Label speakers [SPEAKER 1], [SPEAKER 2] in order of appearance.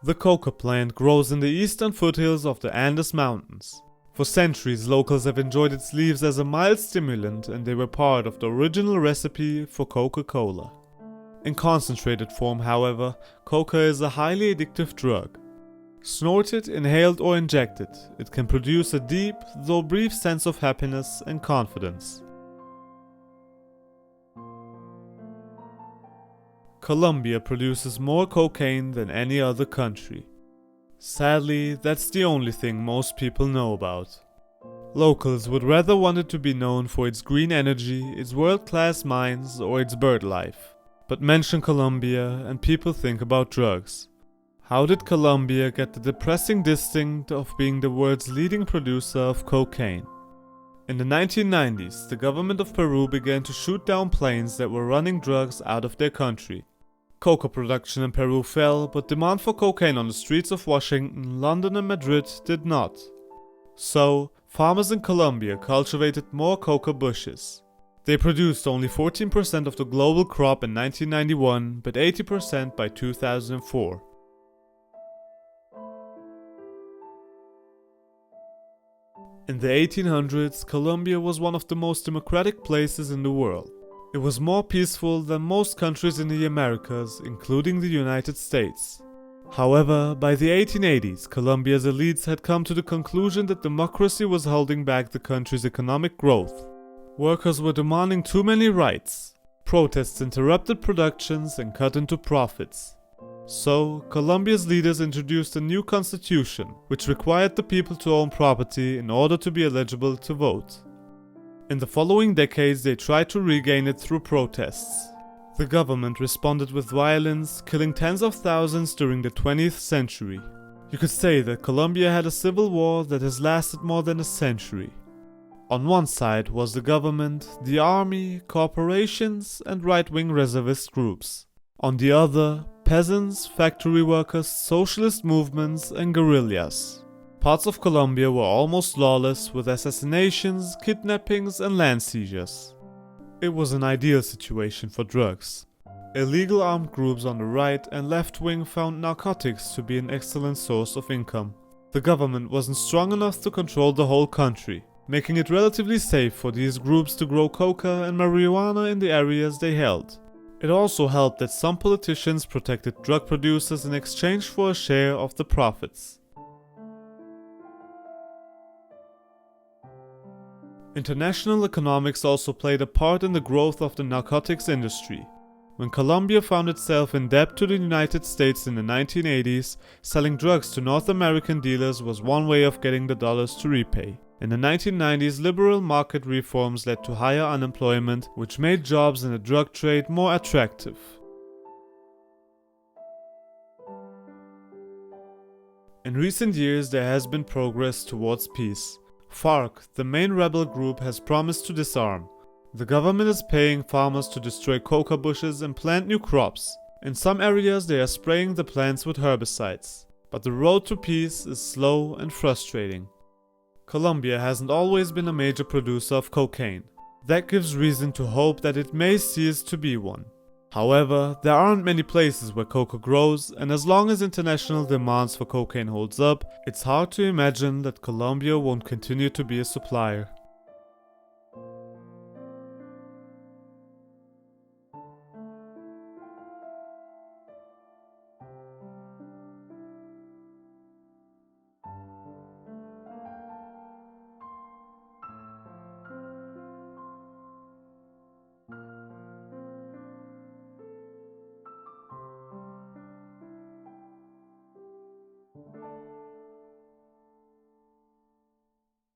[SPEAKER 1] The coca plant grows in the eastern foothills of the Andes Mountains. For centuries, locals have enjoyed its leaves as a mild stimulant, and they were part of the original recipe for Coca-Cola. In concentrated form, however, coca is a highly addictive drug. Snorted, inhaled or injected, it can produce a deep, though brief sense of happiness and confidence. Colombia produces more cocaine than any other country. Sadly, that's the only thing most people know about. Locals would rather want it to be known for its green energy, its world-class mines, or its bird life. But mention Colombia and people think about drugs. How did Colombia get the depressing distinct of being the world's leading producer of cocaine? In the 1990s, the government of Peru began to shoot down planes that were running drugs out of their country. Coca production in Peru fell, but demand for cocaine on the streets of Washington, London and Madrid did not. So, farmers in Colombia cultivated more coca bushes. They produced only 14% of the global crop in 1991, but 80% by 2004. In the 1800s, Colombia was one of the most democratic places in the world. It was more peaceful than most countries in the Americas, including the United States. However, by the 1880s, Colombia's elites had come to the conclusion that democracy was holding back the country's economic growth. Workers were demanding too many rights. Protests interrupted productions and cut into profits. So, Colombia's leaders introduced a new constitution, which required the people to own property in order to be eligible to vote. In the following decades, they tried to regain it through protests. The government responded with violence, killing tens of thousands during the 20th century. You could say that Colombia had a civil war that has lasted more than a century. On one side was the government, the army, corporations, and right-wing reservist groups. On the other, peasants, factory workers, socialist movements, and guerrillas. Parts of Colombia were almost lawless, with assassinations, kidnappings, and land seizures. It was an ideal situation for drugs. Illegal armed groups on the right and left wing found narcotics to be an excellent source of income. The government wasn't strong enough to control the whole country, making it relatively safe for these groups to grow coca and marijuana in the areas they held. It also helped that some politicians protected drug producers in exchange for a share of the profits. International economics also played a part in the growth of the narcotics industry. When Colombia found itself in debt to the United States in the 1980s, selling drugs to North American dealers was one way of getting the dollars to repay. In the 1990s, liberal market reforms led to higher unemployment, which made jobs in the drug trade more attractive. In recent years, there has been progress towards peace. FARC, the main rebel group, has promised to disarm. The government is paying farmers to destroy coca bushes and plant new crops. In some areas, they are spraying the plants with herbicides. But the road to peace is slow and frustrating. Colombia hasn't always been a major producer of cocaine. That gives reason to hope that it may cease to be one. However, there aren't many places where coca grows, and as long as international demands for cocaine holds up, it's hard to imagine that Colombia won't continue to be a supplier.